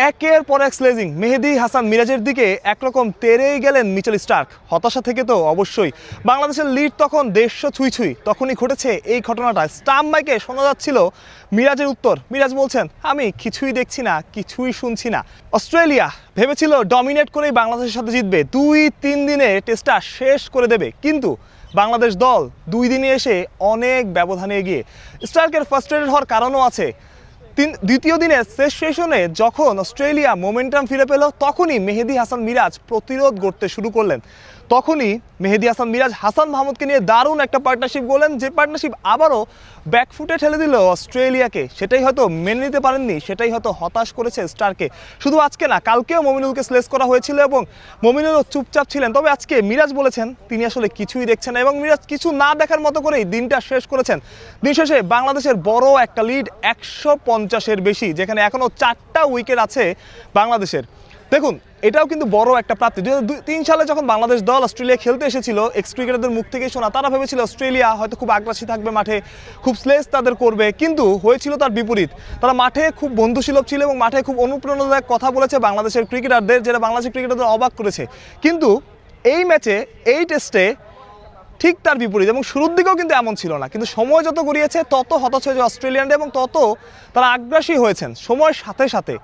একের পর এক স্লেজিং মেহেদী হাসান মিরাজের দিকে একরকম তেরেই গেলেন মিচেল স্টার্ক। হতাশা থেকে তো অবশ্যই। বাংলাদেশের লিড তখন 150 ছুঁই তখনই ঘটেছে এই ঘটনাটা। স্টাম্প মাইকে শোনা যাচ্ছিল মিরাজের উত্তর। মিরাজ বলছেন, আমি কিছুই দেখছি না, কিছুই শুনছি না। অস্ট্রেলিয়া ভেবেছিল ডমিনেট করেই বাংলাদেশের সাথে জিতবে, 2-3 দিনে টেস্টটা শেষ করে দেবে, কিন্তু বাংলাদেশ দল 2 দিনে এসে অনেক ব্যবধানে এগিয়ে। স্টার্কের ফার্স্ট্রেটেড হওয়ার কারণও আছে। দ্বিতীয় দিনের শেষ সেশনে যখন অস্ট্রেলিয়া মোমেন্টাম ফিরে পেল, তখনই মেহেদী হাসান মিরাজ প্রতিরোধ গড়তে শুরু করলেন। তখনই মেহেদী হাসান মিরাজ হাসান মাহমুদকে নিয়ে দারুণ একটা পার্টনারশিপ গড়লেন, যে পার্টনারশিপ আবারও ব্যাকফুটে ঠেলে দিল অস্ট্রেলিয়াকে। সেটাই হয়তো মেনে নিতে পারেননি, সেটাই হয়তো হতাশ করেছে স্টারকে। শুধু আজকে না, কালকেও মমিনুলকে স্লেস করা হয়েছিল এবং মমিনুলও চুপচাপ ছিলেন। তবে আজকে মিরাজ বলেছেন তিনি আসলে কিছুই দেখছেন না এবং মিরাজ কিছু না দেখার মতো করেই দিনটা শেষ করেছেন। দিন শেষে বাংলাদেশের বড় একটা লিড, 150-এর বেশি, যেখানে এখনও 4টা উইকেট আছে বাংলাদেশের। দেখুন, এটাও কিন্তু বড় একটা প্রাপ্তি। 2003 সালে যখন বাংলাদেশ দল অস্ট্রেলিয়া খেলতে এসেছিল, এক্স ক্রিকেটারদের মুখ থেকে শোনা, তারা ভেবেছিল অস্ট্রেলিয়া হয়তো খুব আগ্রাসী থাকবে মাঠে, খুব স্লেস তাদের করবে, কিন্তু হয়েছিল তার বিপরীত। তারা মাঠে খুব বন্ধুসুলভ ছিল এবং মাঠে খুব অনুপ্রেরণাদায়ক কথা বলেছে বাংলাদেশের ক্রিকেটারদের, যেটা বাংলাদেশের ক্রিকেটারদের অবাক করেছে। কিন্তু এই ম্যাচে, এই টেস্টে ঠিক তার বিপরীত, এবং শুরুর দিকেও কিন্তু এমন ছিল না। কিন্তু সময় যত গড়িয়েছে তত হতাশ হয়েছে অস্ট্রেলিয়ানরা এবং তত তারা আগ্রাসী হয়েছেন সময়ের সাথে সাথে।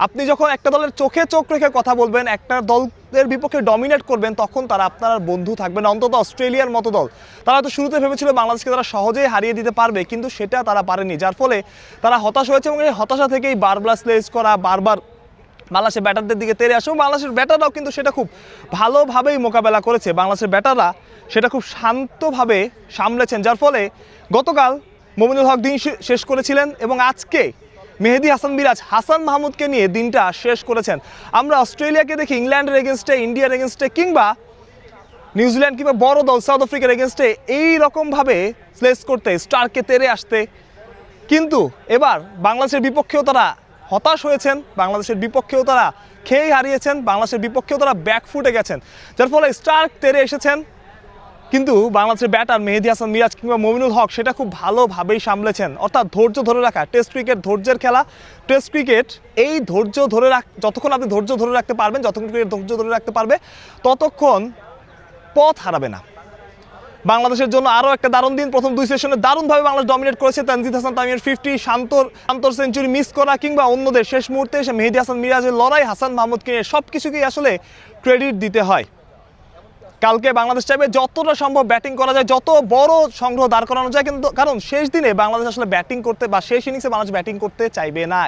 আপনি যখন একটা দলের চোখে চোখ রেখে কথা বলবেন, একটা দলের বিপক্ষে ডমিনেট করবেন, তখন তারা আপনার বন্ধু থাকবে না, অন্তত অস্ট্রেলিয়ার মতো দল। তারা হয়তো শুরুতে ভেবেছিল বাংলাদেশকে তারা সহজেই হারিয়ে দিতে পারবে, কিন্তু সেটা তারা পারেনি, যার ফলে তারা হতাশ হয়েছে। এবং এই হতাশা থেকেই বারবার স্লেজ করা, বারবার বাংলাদেশের ব্যাটারদের দিকে তেড়ে আসে। বাংলাদেশের ব্যাটাররাও কিন্তু সেটা খুব ভালোভাবেই মোকাবেলা করেছে। বাংলাদেশের ব্যাটাররা সেটা খুব শান্তভাবে সামলেছেন, যার ফলে গতকাল মমিনুল হক দিন শেষ করেছিলেন এবং আজকে মেহেদী হাসান মিরাজ হাসান মাহমুদকে নিয়ে দিনটা শেষ করেছেন। আমরা অস্ট্রেলিয়াকে দেখি ইংল্যান্ডের এগেনস্টে, ইন্ডিয়ার এগেনস্টে, কিংবা নিউজিল্যান্ড কিংবা বড় দল সাউথ আফ্রিকার এগেনস্টে এইরকমভাবে স্লেস করতে, স্টারকে তেড়ে আসতে, কিন্তু এবার বাংলাদেশের বিপক্ষেও তারা হতাশ হয়েছেন, বাংলাদেশের বিপক্ষেও তারা খেয়েই হারিয়েছেন, বাংলাদেশের বিপক্ষেও তারা ব্যাকফুটে গেছেন, যার ফলে স্টার্ক তেড়ে এসেছেন। কিন্তু বাংলাদেশের ব্যাটার মেহেদী হাসান মিরাজ কিংবা মমিনুল হক সেটা খুব ভালোভাবেই সামলেছেন। অর্থাৎ ধৈর্য ধরে রাখা। টেস্ট ক্রিকেট ধৈর্যের খেলা। টেস্ট ক্রিকেট এই ধৈর্য ধরে যতক্ষণ আপনি ধৈর্য ধরে রাখতে পারবেন, যতক্ষণ ক্রিকেট ধৈর্য ধরে রাখতে পারবে, ততক্ষণ পথ হারাবে না। বাংলাদেশের জন্য আরও একটা দারুণ দিন। প্রথম 2 সেশনে দারুণভাবে বাংলাদেশ ডমিনেট করেছে। তানজিদ হাসান তামিমের 50, শান্তর সেঞ্চুরি মিস করা, কিংবা অন্যদের শেষ মুহূর্তে এসে মেহেদী হাসান মিরাজের লড়াই, হাসান মাহমুদকে নিয়ে, সব কিছুকেই আসলে ক্রেডিট দিতে হয়। কালকে বাংলাদেশ চাইবে যতটা সম্ভব ব্যাটিং করা যায়, যত বড় সংগ্রহ দাঁড় করানো যায়, কিন্তু কারণ শেষ দিনে বাংলাদেশ আসলে ব্যাটিং করতে, বা শেষ ইনিংসে বাংলাদেশ ব্যাটিং করতে চাইবে না।